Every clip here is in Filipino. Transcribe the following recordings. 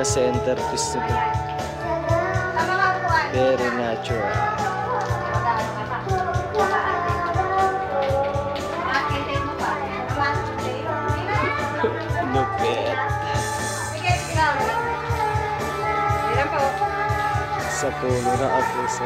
na centerpiece nito. Very natural. Lupit. Sa puno na apuso.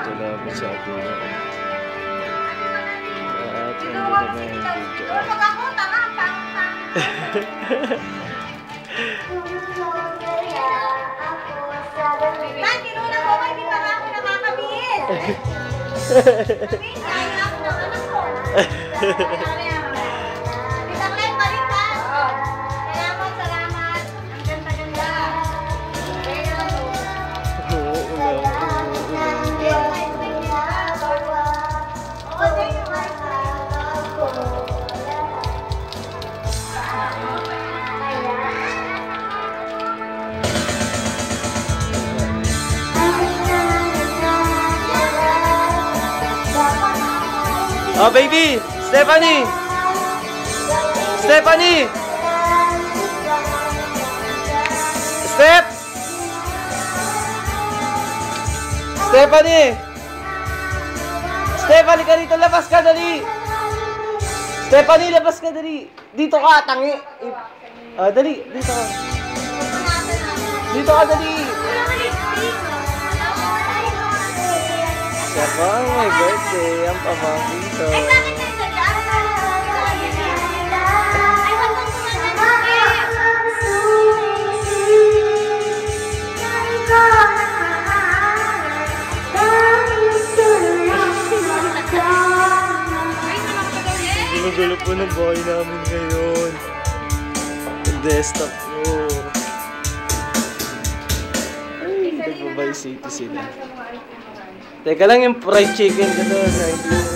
Tulad sa atin. At hindi naman yung video. Tinuna ko ba, hindi pa ako nakakabihis. Kaya ako ng anak ko. Kita ko yung balikan. Salamat, salamat. Ang ganda-ganda. Oh, baby! Stephanie! Stephanie! Steph! Stephanie! Stephanie, ka dito! Labas ka, dali! Stephanie, labas ka, dali! Dito ka, tangi! Dali! Dito ka! Dito ka, dali! Sabang my birthday! Ang pamangkin ko! Ay, bakit na ito dyan? Ay, wag mong Gulo po ng bahay namin ngayon. Ang desktop ko. Ay, nagpa-Vice City sila. Teka lang yung fried chicken ko doon.